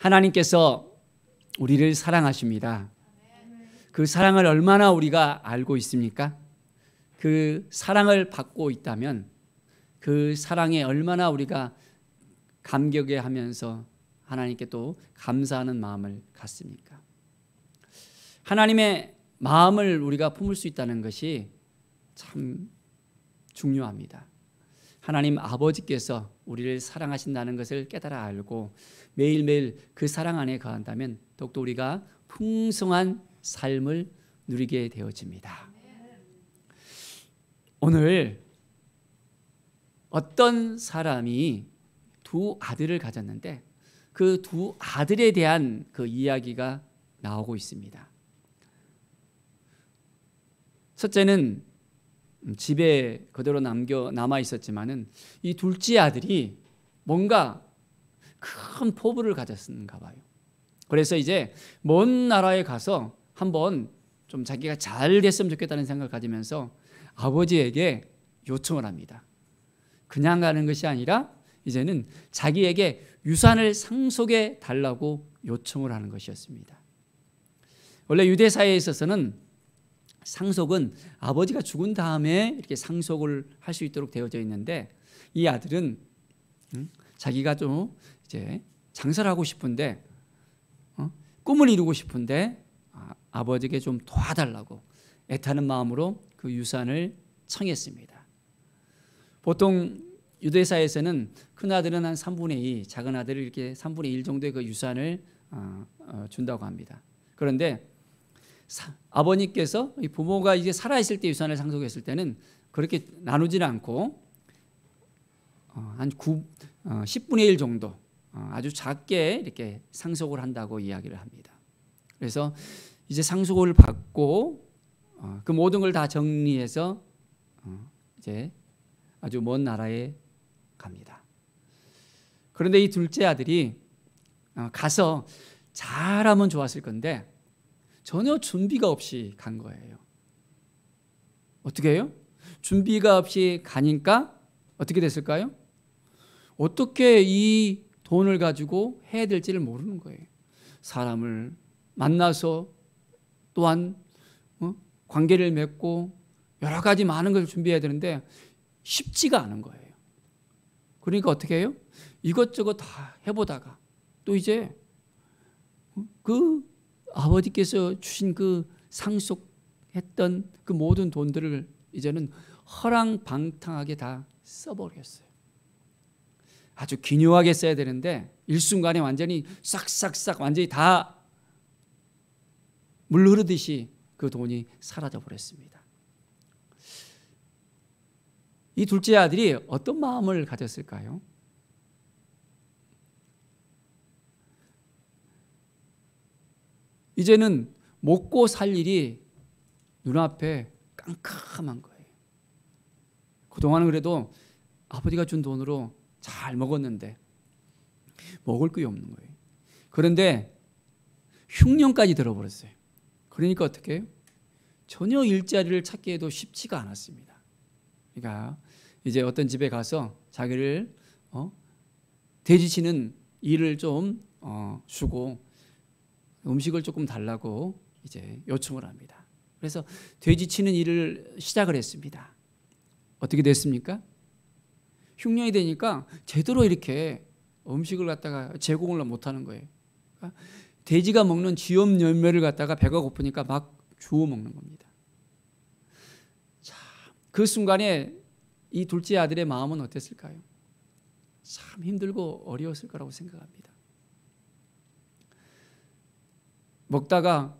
하나님께서 우리를 사랑하십니다. 그 사랑을 얼마나 우리가 알고 있습니까? 그 사랑을 받고 있다면 그 사랑에 얼마나 우리가 감격해 하면서 하나님께 또 감사하는 마음을 갖습니까? 하나님의 마음을 우리가 품을 수 있다는 것이 참 중요합니다. 하나님 아버지께서 우리를 사랑하신다는 것을 깨달아 알고 매일매일 그 사랑 안에 거한다면 더욱더 우리가 풍성한 삶을 누리게 되어집니다. 오늘 어떤 사람이 두 아들을 가졌는데 그 두 아들에 대한 그 이야기가 나오고 있습니다. 첫째는 집에 그대로 남아 있었지만은 이 둘째 아들이 뭔가 큰 포부를 가졌는가 봐요. 그래서 이제 먼 나라에 가서 한번 좀 자기가 잘 됐으면 좋겠다는 생각을 가지면서 아버지에게 요청을 합니다. 그냥 가는 것이 아니라 이제는 자기에게 유산을 상속해 달라고 요청을 하는 것이었습니다. 원래 유대 사회에 있어서는 상속은 아버지가 죽은 다음에 이렇게 상속을 할 수 있도록 되어져 있는데 이 아들은 자기가 좀 이제 장사를 하고 싶은데 꿈을 이루고 싶은데 아버지에게 좀 도와달라고 애타는 마음으로 그 유산을 청했습니다. 보통 유대사에서는 큰 아들은 한 3분의 2, 작은 아들을 이렇게 3분의 1 정도의 그 유산을 준다고 합니다. 그런데 아버님께서 부모가 이제 살아있을 때 유산을 상속했을 때는 그렇게 나누지는 않고 한 10분의 1 정도 아주 작게 이렇게 상속을 한다고 이야기를 합니다. 그래서 이제 상속을 받고 그 모든 걸 다 정리해서 이제 아주 먼 나라에 갑니다. 그런데 이 둘째 아들이 가서 잘하면 좋았을 건데 전혀 준비가 없이 간 거예요. 어떻게 해요? 준비가 없이 가니까 어떻게 됐을까요? 어떻게 이 돈을 가지고 해야 될지를 모르는 거예요. 사람을 만나서 또한 관계를 맺고 여러 가지 많은 것을 준비해야 되는데 쉽지가 않은 거예요. 그러니까 어떻게 해요? 이것저것 다 해보다가 또 이제 그 아버지께서 주신 그 상속했던 그 모든 돈들을 이제는 허랑방탕하게 다 써버렸어요. 아주 기묘하게 써야 되는데 일순간에 완전히 싹싹싹 완전히 다 물 흐르듯이 그 돈이 사라져 버렸습니다. 이 둘째 아들이 어떤 마음을 가졌을까요? 이제는 먹고 살 일이 눈앞에 깜깜한 거예요. 그동안은 그래도 아버지가 준 돈으로 잘 먹었는데 먹을 게 없는 거예요. 그런데 흉년까지 들어버렸어요. 그러니까 어떻게 해요? 전혀 일자리를 찾기에도 쉽지가 않았습니다. 그러니까 이제 어떤 집에 가서 자기를 돼지치는 일을 좀 주고 음식을 조금 달라고 이제 요청을 합니다. 그래서 돼지치는 일을 시작을 했습니다. 어떻게 됐습니까? 흉년이 되니까 제대로 이렇게 음식을 갖다가 제공을 못하는 거예요. 그러니까 돼지가 먹는 쥐염 열매를 갖다가 배가 고프니까 막 주워 먹는 겁니다. 자, 그 순간에 이 둘째 아들의 마음은 어땠을까요? 참 힘들고 어려웠을 거라고 생각합니다. 먹다가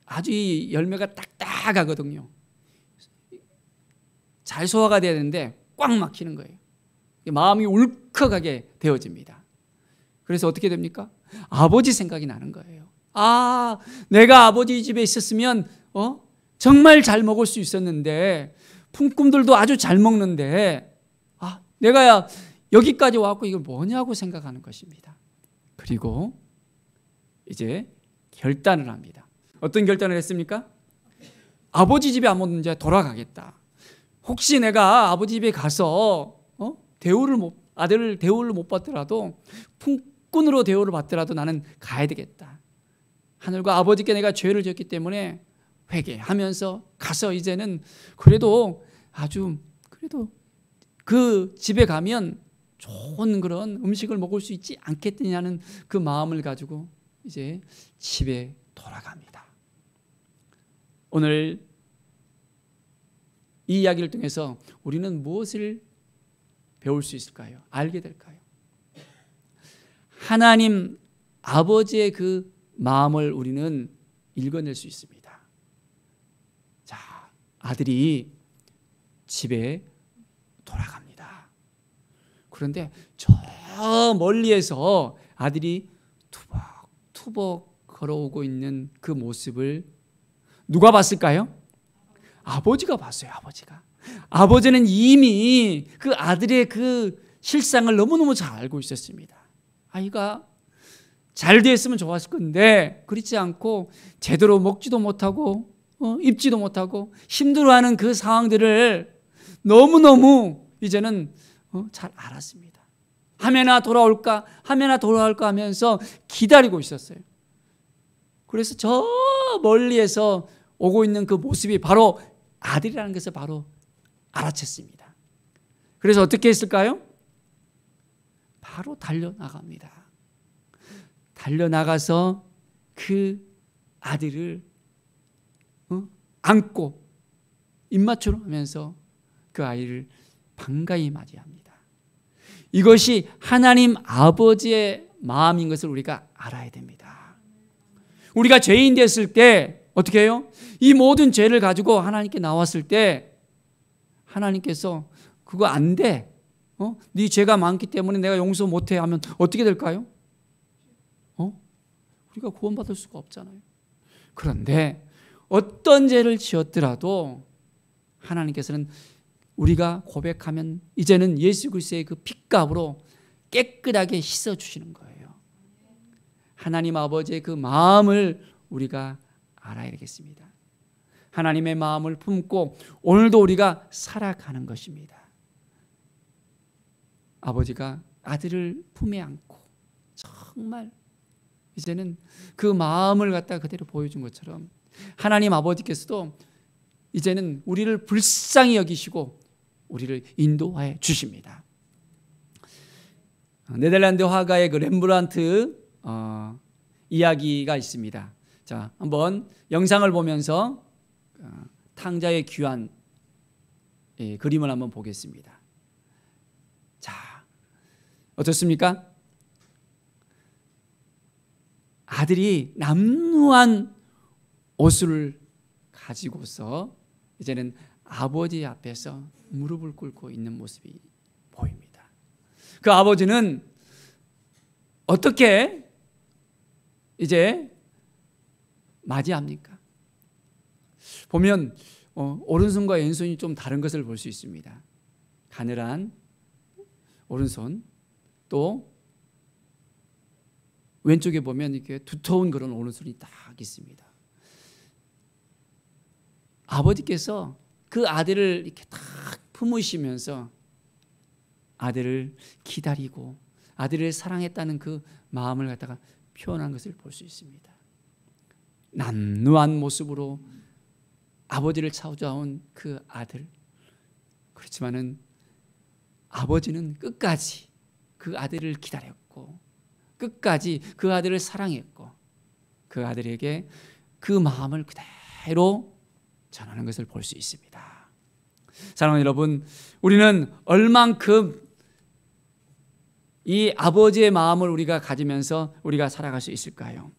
아주 이 열매가 딱딱하거든요. 잘 소화가 돼야 되는데 꽉 막히는 거예요. 마음이 울컥하게 되어집니다. 그래서 어떻게 됩니까? 아버지 생각이 나는 거예요. 아, 내가 아버지 집에 있었으면 정말 잘 먹을 수 있었는데 품꾼들도 아주 잘 먹는데 내가 여기까지 와서 이걸 뭐냐고 생각하는 것입니다. 그리고 이제 결단을 합니다. 어떤 결단을 했습니까? 아버지 집에 한번 이제 돌아가겠다. 혹시 내가 아버지 집에 가서 아들을 대우를 못 받더라도 적군으로 대우를 받더라도 나는 가야 되겠다. 하늘과 아버지께 내가 죄를 지었기 때문에 회개하면서 가서 이제는 그래도 그 집에 가면 좋은 그런 음식을 먹을 수 있지 않겠느냐는 그 마음을 가지고 이제 집에 돌아갑니다. 오늘 이 이야기를 통해서 우리는 무엇을 배울 수 있을까요? 알게 될까요? 하나님 아버지의 그 마음을 우리는 읽어낼 수 있습니다. 자, 아들이 집에 돌아갑니다. 그런데 저 멀리에서 아들이 투벅투벅 걸어오고 있는 그 모습을 누가 봤을까요? 아버지가 봤어요. 아버지는 이미 그 아들의 그 실상을 너무너무 잘 알고 있었습니다. 아이가 잘 됐으면 좋았을 건데 그렇지 않고 제대로 먹지도 못하고 입지도 못하고 힘들어하는 그 상황들을 너무너무 이제는 잘 알았습니다. 하면아 돌아올까 하면서 기다리고 있었어요. 그래서 저 멀리에서 오고 있는 그 모습이 바로 아들이라는 것을 바로 알아챘습니다. 그래서 어떻게 했을까요? 바로 달려나갑니다. 달려나가서 그 아들을 안고 입맞춤을 하면서 그 아이를 반가이 맞이합니다. 이것이 하나님 아버지의 마음인 것을 우리가 알아야 됩니다. 우리가 죄인 됐을 때 어떻게 해요? 이 모든 죄를 가지고 하나님께 나왔을 때 하나님께서 그거 안 돼. 네 죄가 많기 때문에 내가 용서 못해 하면 어떻게 될까요? 우리가 구원받을 수가 없잖아요. 그런데 어떤 죄를 지었더라도 하나님께서는 우리가 고백하면 이제는 예수 그리스도의 그 핏값으로 깨끗하게 씻어주시는 거예요. 하나님 아버지의 그 마음을 우리가 알아야 되겠습니다. 하나님의 마음을 품고 오늘도 우리가 살아가는 것입니다. 아버지가 아들을 품에 안고 정말 이제는 그 마음을 갖다가 그대로 보여준 것처럼 하나님 아버지께서도 이제는 우리를 불쌍히 여기시고 우리를 인도하여 주십니다. 네덜란드 화가의 그 렘브란트 이야기가 있습니다. 자, 한번 영상을 보면서 탕자의 귀한 그림을 한번 보겠습니다. 자, 어떻습니까? 아들이 남루한 옷을 가지고서 이제는 아버지 앞에서 무릎을 꿇고 있는 모습이 보입니다. 그 아버지는 어떻게 이제 맞이합니까? 보면 오른손과 왼손이 좀 다른 것을 볼 수 있습니다. 가늘한 오른손, 또 왼쪽에 보면 이렇게 두터운 그런 오른손이 딱 있습니다. 아버지께서 그 아들을 이렇게 딱 품으시면서 아들을 기다리고 아들을 사랑했다는 그 마음을 갖다가 표현한 것을 볼 수 있습니다. 남루한 모습으로 아버지를 찾아온 그 아들. 그렇지만은 아버지는 끝까지 그 아들을 기다렸고 끝까지 그 아들을 사랑했고 그 아들에게 그 마음을 그대로 전하는 것을 볼 수 있습니다. 사랑하는 여러분, 우리는 얼만큼 이 아버지의 마음을 우리가 가지면서 우리가 살아갈 수 있을까요?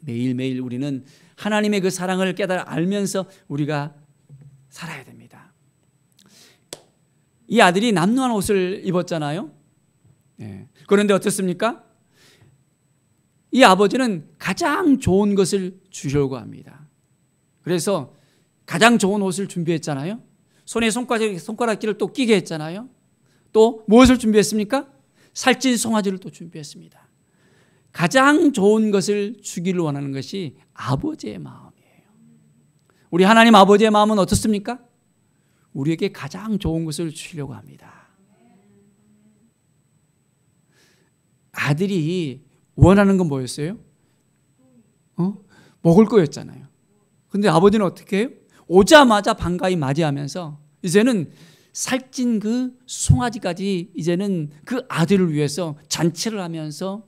매일매일 우리는 하나님의 그 사랑을 깨달아 알면서 우리가 살아야 됩니다. 이 아들이 남루한 옷을 입었잖아요. 네. 그런데 어떻습니까? 이 아버지는 가장 좋은 것을 주려고 합니다. 그래서 가장 좋은 옷을 준비했잖아요. 손에 손가락질을 또 끼게 했잖아요. 또 무엇을 준비했습니까? 살찐 송아지를 또 준비했습니다. 가장 좋은 것을 주기를 원하는 것이 아버지의 마음이에요. 우리 하나님 아버지의 마음은 어떻습니까? 우리에게 가장 좋은 것을 주려고 합니다. 아들이 원하는 건 뭐였어요? 먹을 거였잖아요. 근데 아버지는 어떻게 해요? 오자마자 반가이 맞이하면서 이제는 살찐 그 송아지까지 이제는 그 아들을 위해서 잔치를 하면서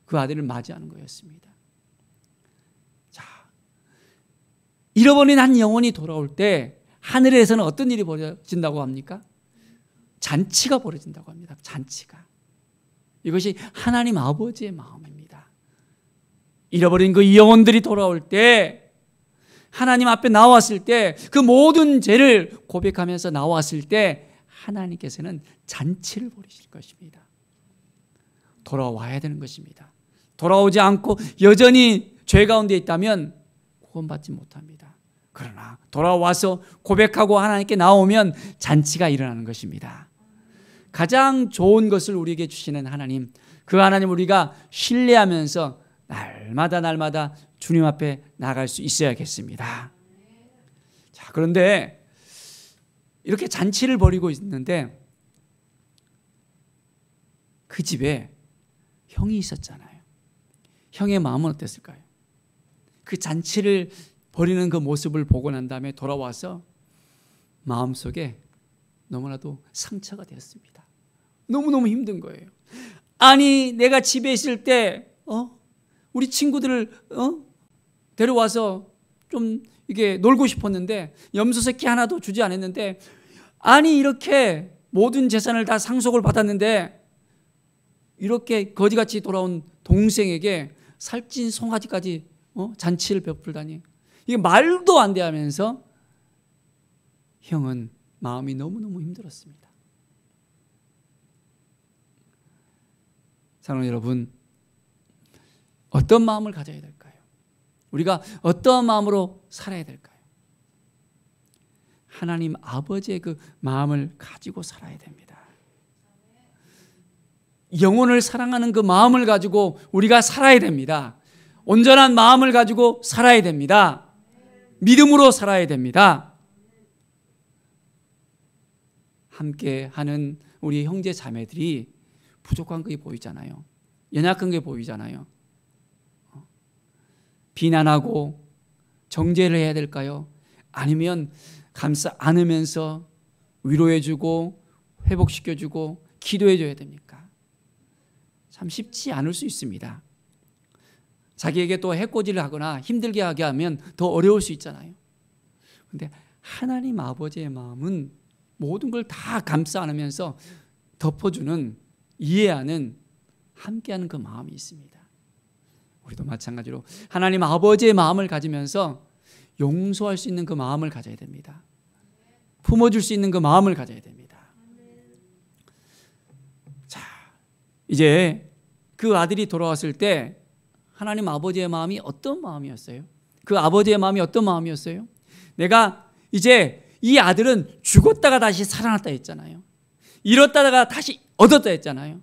그 아들을 맞이하는 거였습니다. 자, 잃어버린 한 영혼이 돌아올 때 하늘에서는 어떤 일이 벌어진다고 합니까? 잔치가 벌어진다고 합니다. 잔치가. 이것이 하나님 아버지의 마음입니다. 잃어버린 그 영혼들이 돌아올 때, 하나님 앞에 나왔을 때, 그 모든 죄를 고백하면서 나왔을 때 하나님께서는 잔치를 벌이실 것입니다. 돌아와야 되는 것입니다. 돌아오지 않고 여전히 죄 가운데 있다면 구원받지 못합니다. 그러나 돌아와서 고백하고 하나님께 나오면 잔치가 일어나는 것입니다. 가장 좋은 것을 우리에게 주시는 하나님, 그 하나님 우리가 신뢰하면서 날마다 주님 앞에 나갈 수 있어야겠습니다. 자, 그런데 이렇게 잔치를 벌이고 있는데 그 집에 형이 있었잖아요. 형의 마음은 어땠을까요? 그 잔치를 벌이는 그 모습을 보고 난 다음에 돌아와서 마음속에 너무나도 상처가 되었습니다. 너무너무 힘든 거예요. 아니, 내가 집에 있을 때 우리 친구들을 데려와서 좀 이게 놀고 싶었는데 염소 새끼 하나도 주지 않았는데, 아니 이렇게 모든 재산을 다 상속을 받았는데 이렇게 거지같이 돌아온 동생에게 살찐 송아지까지 잔치를 베풀다니, 이게 말도 안 돼 하면서 형은 마음이 너무너무 힘들었습니다. 사랑하는 여러분, 어떤 마음을 가져야 될까요? 우리가 어떠한 마음으로 살아야 될까요? 하나님 아버지의 그 마음을 가지고 살아야 됩니다. 영혼을 사랑하는 그 마음을 가지고 우리가 살아야 됩니다. 온전한 마음을 가지고 살아야 됩니다. 믿음으로 살아야 됩니다. 함께 하는 우리 형제 자매들이 부족한 게 보이잖아요. 연약한 게 보이잖아요. 비난하고 정죄를 해야 될까요? 아니면 감싸 안으면서 위로해주고 회복시켜주고 기도해줘야 됩니까? 참 쉽지 않을 수 있습니다. 자기에게 또 해코지를 하거나 힘들게 하게 하면 더 어려울 수 있잖아요. 그런데 하나님 아버지의 마음은 모든 걸 다 감싸 안으면서 덮어주는, 이해하는, 함께하는 그 마음이 있습니다. 우리도 마찬가지로 하나님 아버지의 마음을 가지면서 용서할 수 있는 그 마음을 가져야 됩니다. 품어줄 수 있는 그 마음을 가져야 됩니다. 자, 이제 그 아들이 돌아왔을 때 하나님 아버지의 마음이 어떤 마음이었어요? 그 아버지의 마음이 어떤 마음이었어요? 내가 이제 이 아들은 죽었다가 다시 살아났다 했잖아요. 잃었다가 다시 얻었다 했잖아요.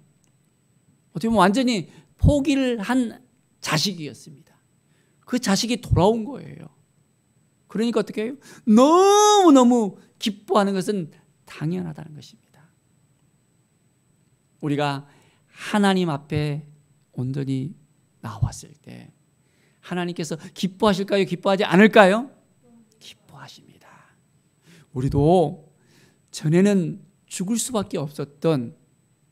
어떻게 보면 완전히 포기를 한 자식이었습니다. 그 자식이 돌아온 거예요. 그러니까 어떻게 해요? 너무너무 기뻐하는 것은 당연하다는 것입니다. 우리가 하나님 앞에 온전히 나왔을 때 하나님께서 기뻐하실까요? 기뻐하지 않을까요? 기뻐하십니다. 우리도 전에는 죽을 수밖에 없었던,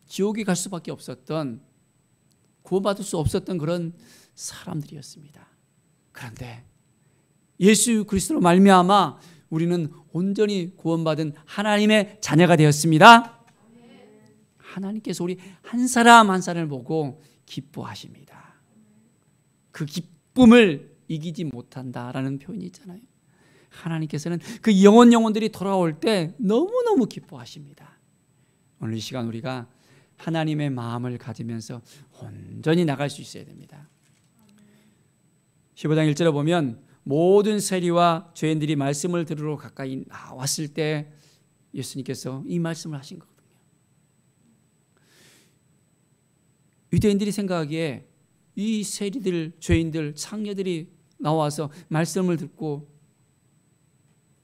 지옥에 갈 수밖에 없었던, 구원받을 수 없었던 그런 사람들이었습니다. 그런데 예수 그리스도로 말미암아 우리는 온전히 구원받은 하나님의 자녀가 되었습니다. 하나님께서 우리 한 사람 한 사람을 보고 기뻐하십니다. 그 기쁨을 이기지 못한다라는 표현이 있잖아요. 하나님께서는 그 영혼들이 돌아올 때 너무너무 기뻐하십니다. 오늘 이 시간 우리가 하나님의 마음을 가지면서 온전히 나갈 수 있어야 됩니다. 15장 1절에 보면 모든 세리와 죄인들이 말씀을 들으러 가까이 나왔을 때 예수님께서 이 말씀을 하신 거거든요. 유대인들이 생각하기에 이 세리들, 죄인들, 창녀들이 나와서 말씀을 듣고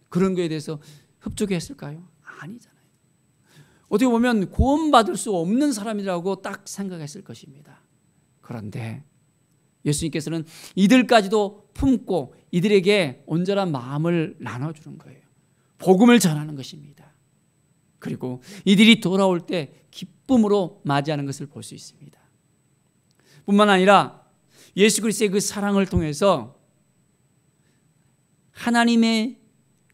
그런 거에 대해서 흡족했을까요? 아니잖아요. 어떻게 보면 구원받을 수 없는 사람이라고 딱 생각했을 것입니다. 그런데 예수님께서는 이들까지도 품고 이들에게 온전한 마음을 나눠주는 거예요. 복음을 전하는 것입니다. 그리고 이들이 돌아올 때 기쁨으로 맞이하는 것을 볼 수 있습니다. 뿐만 아니라 예수 그리스도의 그 사랑을 통해서 하나님의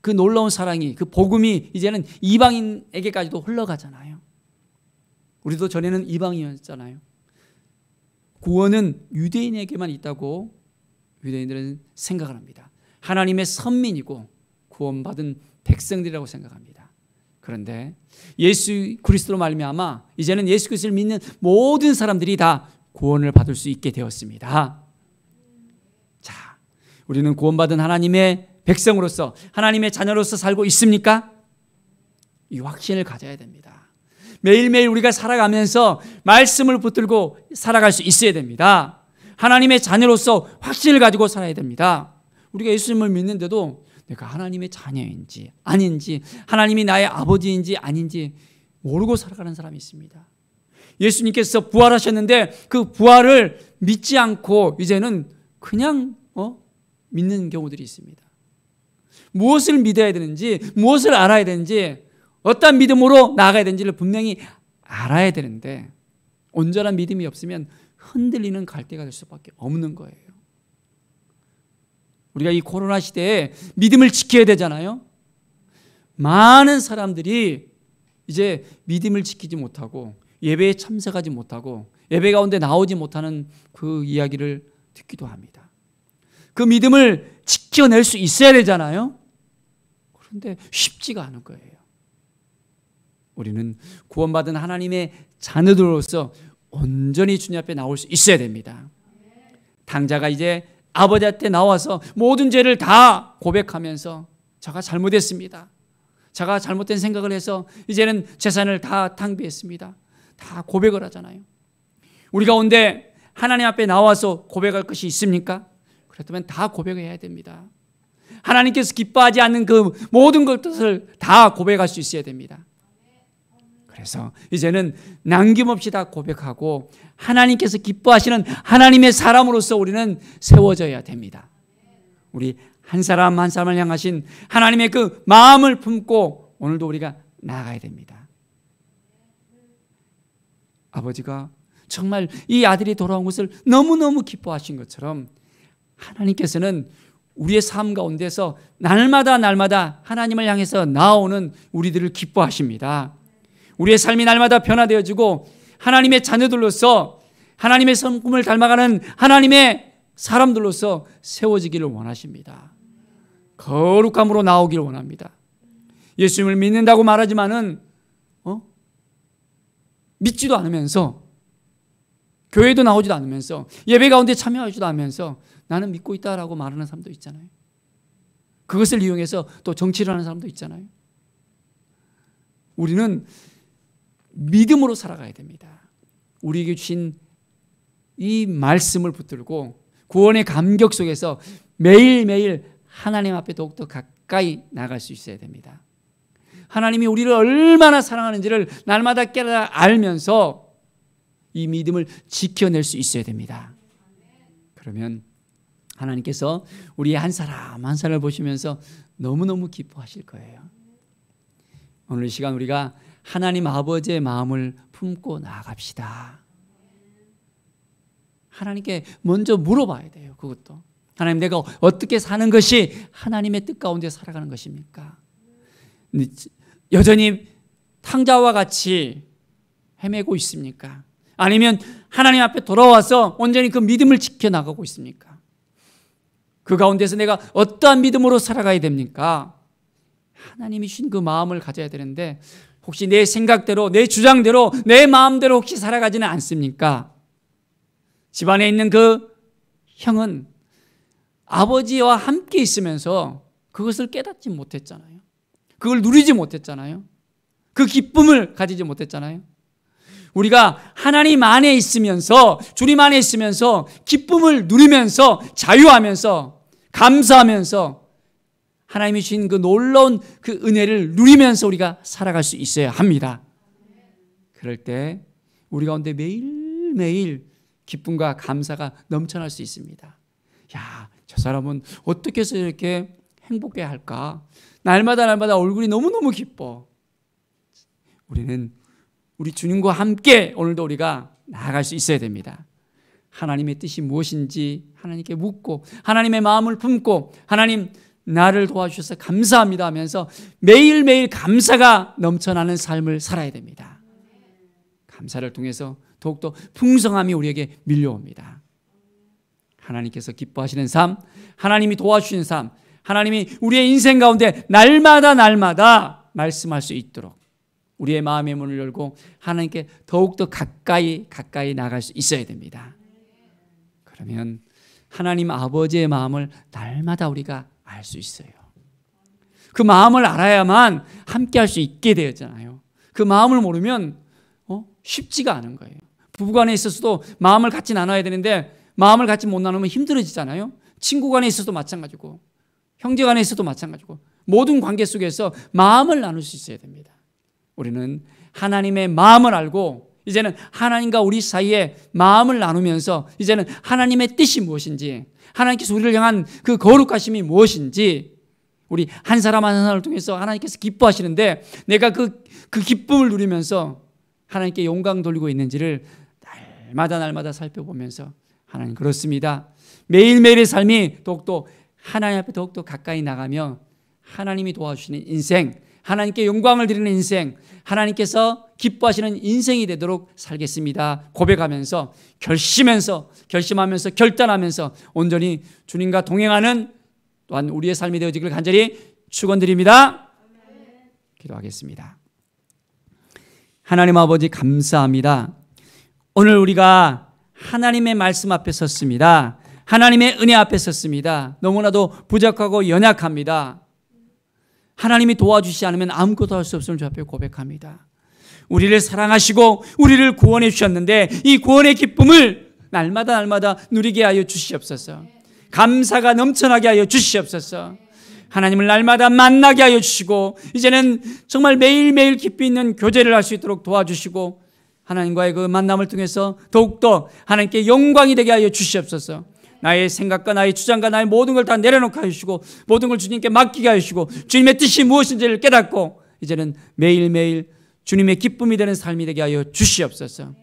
그 놀라운 사랑이, 그 복음이 이제는 이방인에게까지도 흘러가잖아요. 우리도 전에는 이방인이었잖아요. 구원은 유대인에게만 있다고 유대인들은 생각을 합니다. 하나님의 선민이고 구원받은 백성들이라고 생각합니다. 그런데 예수 그리스도로 말미암아 이제는 예수 그리스도를 믿는 모든 사람들이 다 구원을 받을 수 있게 되었습니다. 자, 우리는 구원받은 하나님의 백성으로서, 하나님의 자녀로서 살고 있습니까? 이 확신을 가져야 됩니다. 매일매일 우리가 살아가면서 말씀을 붙들고 살아갈 수 있어야 됩니다. 하나님의 자녀로서 확신을 가지고 살아야 됩니다. 우리가 예수님을 믿는데도 내가 하나님의 자녀인지 아닌지, 하나님이 나의 아버지인지 아닌지 모르고 살아가는 사람이 있습니다. 예수님께서 부활하셨는데 그 부활을 믿지 않고 이제는 그냥 믿는 경우들이 있습니다. 무엇을 믿어야 되는지, 무엇을 알아야 되는지, 어떤 믿음으로 나아가야 되는지를 분명히 알아야 되는데 온전한 믿음이 없으면 흔들리는 갈대가 될 수밖에 없는 거예요. 우리가 이 코로나 시대에 믿음을 지켜야 되잖아요. 많은 사람들이 이제 믿음을 지키지 못하고 예배에 참석하지 못하고 예배 가운데 나오지 못하는 그 이야기를 듣기도 합니다. 그 믿음을 지켜낼 수 있어야 되잖아요. 그런데 쉽지가 않은 거예요. 우리는 구원받은 하나님의 자녀들로서 온전히 주님 앞에 나올 수 있어야 됩니다. 당자가 이제 아버지한테 나와서 모든 죄를 다 고백하면서 제가 잘못했습니다. 제가 잘못된 생각을 해서 이제는 재산을 다 탕비했습니다. 다 고백을 하잖아요. 우리 가운데 하나님 앞에 나와서 고백할 것이 있습니까? 그렇다면 다 고백해야 됩니다. 하나님께서 기뻐하지 않는 그 모든 것들을 다 고백할 수 있어야 됩니다. 그래서 이제는 남김없이 다 고백하고 하나님께서 기뻐하시는 하나님의 사람으로서 우리는 세워져야 됩니다. 우리 한 사람 한 사람을 향하신 하나님의 그 마음을 품고 오늘도 우리가 나아가야 됩니다. 아버지가 정말 이 아들이 돌아온 것을 너무너무 기뻐하신 것처럼 하나님께서는 우리의 삶 가운데서 날마다 하나님을 향해서 나오는 우리들을 기뻐하십니다. 우리의 삶이 날마다 변화되어지고 하나님의 자녀들로서 하나님의 성품을 닮아가는 하나님의 사람들로서 세워지기를 원하십니다. 거룩함으로 나오기를 원합니다. 예수님을 믿는다고 말하지만은 믿지도 않으면서 교회도 나오지도 않으면서 예배 가운데 참여하지도 않으면서 나는 믿고 있다라고 말하는 사람도 있잖아요. 그것을 이용해서 또 정치를 하는 사람도 있잖아요. 우리는 믿음으로 살아가야 됩니다. 우리에게 주신 이 말씀을 붙들고 구원의 감격 속에서 매일매일 하나님 앞에 더욱더 가까이 나갈 수 있어야 됩니다. 하나님이 우리를 얼마나 사랑하는지를 날마다 깨달아 알면서 이 믿음을 지켜낼 수 있어야 됩니다. 그러면 하나님께서 우리 한 사람 한 사람을 보시면서 너무너무 기뻐하실 거예요. 오늘 이 시간 우리가 하나님 아버지의 마음을 품고 나아갑시다. 하나님께 먼저 물어봐야 돼요. 그것도 하나님, 내가 어떻게 사는 것이 하나님의 뜻 가운데 살아가는 것입니까? 여전히 탕자와 같이 헤매고 있습니까? 아니면 하나님 앞에 돌아와서 온전히 그 믿음을 지켜나가고 있습니까? 그 가운데서 내가 어떠한 믿음으로 살아가야 됩니까? 하나님이 주신 그 마음을 가져야 되는데 혹시 내 생각대로, 내 주장대로, 내 마음대로 혹시 살아가지는 않습니까? 집안에 있는 그 형은 아버지와 함께 있으면서 그것을 깨닫지 못했잖아요. 그걸 누리지 못했잖아요. 그 기쁨을 가지지 못했잖아요. 우리가 하나님 안에 있으면서, 주님 안에 있으면서 기쁨을 누리면서, 자유하면서, 감사하면서 하나님이 주신 그 놀라운 그 은혜를 누리면서 우리가 살아갈 수 있어야 합니다. 그럴 때 우리 가운데 매일매일 기쁨과 감사가 넘쳐날 수 있습니다. 야, 저 사람은 어떻게 해서 이렇게 행복해 할까? 날마다 얼굴이 너무너무 기뻐. 우리는 우리 주님과 함께 오늘도 우리가 나아갈 수 있어야 됩니다. 하나님의 뜻이 무엇인지 하나님께 묻고 하나님의 마음을 품고 하나님 나를 도와주셔서 감사합니다 하면서 매일매일 감사가 넘쳐나는 삶을 살아야 됩니다. 감사를 통해서 더욱더 풍성함이 우리에게 밀려옵니다. 하나님께서 기뻐하시는 삶, 하나님이 도와주시는 삶, 하나님이 우리의 인생 가운데 날마다 말씀할 수 있도록 우리의 마음의 문을 열고 하나님께 더욱더 가까이 나갈 수 있어야 됩니다. 그러면 하나님 아버지의 마음을 날마다 우리가 알 수 있어요. 그 마음을 알아야만 함께 할 수 있게 되었잖아요. 그 마음을 모르면 쉽지가 않은 거예요. 부부간에 있어서도 마음을 같이 나눠야 되는데 마음을 같이 못 나누면 힘들어지잖아요. 친구간에 있어서도 마찬가지고 형제간에 있어서도 마찬가지고 모든 관계 속에서 마음을 나눌 수 있어야 됩니다. 우리는 하나님의 마음을 알고 이제는 하나님과 우리 사이에 마음을 나누면서 이제는 하나님의 뜻이 무엇인지 하나님께서 우리를 향한 그 거룩하심이 무엇인지 우리 한 사람 한 사람을 통해서 하나님께서 기뻐하시는데 내가 그 기쁨을 누리면서 하나님께 영광 돌리고 있는지를 날마다 살펴보면서 하나님 그렇습니다. 매일매일의 삶이 더욱더 하나님 앞에 더욱더 가까이 나가며 하나님이 도와주시는 인생, 하나님께 영광을 드리는 인생, 하나님께서 기뻐하시는 인생이 되도록 살겠습니다. 고백하면서 결심하면서 결단하면서 온전히 주님과 동행하는 또한 우리의 삶이 되어지기를 간절히 축원드립니다. 기도하겠습니다. 하나님 아버지 감사합니다. 오늘 우리가 하나님의 말씀 앞에 섰습니다. 하나님의 은혜 앞에 섰습니다. 너무나도 부족하고 연약합니다. 하나님이 도와주시지 않으면 아무것도 할 수 없음을 주 앞에 고백합니다. 우리를 사랑하시고 우리를 구원해 주셨는데 이 구원의 기쁨을 날마다 누리게 하여 주시옵소서. 감사가 넘쳐나게 하여 주시옵소서. 하나님을 날마다 만나게 하여 주시고 이제는 정말 매일매일 깊이 있는 교제를 할 수 있도록 도와주시고 하나님과의 그 만남을 통해서 더욱더 하나님께 영광이 되게 하여 주시옵소서. 나의 생각과 나의 주장과 나의 모든 걸 다 내려놓게 하시고 모든 걸 주님께 맡기게 하시고 주님의 뜻이 무엇인지를 깨닫고 이제는 매일매일 주님의 기쁨이 되는 삶이 되게 하여 주시옵소서.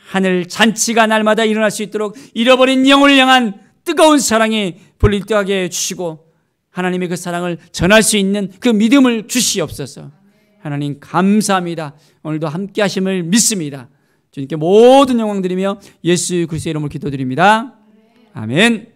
하늘 잔치가 날마다 일어날 수 있도록 잃어버린 영혼을 향한 뜨거운 사랑이 불일등하게 해주시고 하나님의 그 사랑을 전할 수 있는 그 믿음을 주시옵소서. 하나님 감사합니다. 오늘도 함께 하심을 믿습니다. 주님께 모든 영광 드리며 예수 그리스도의 이름으로 기도드립니다. 아멘.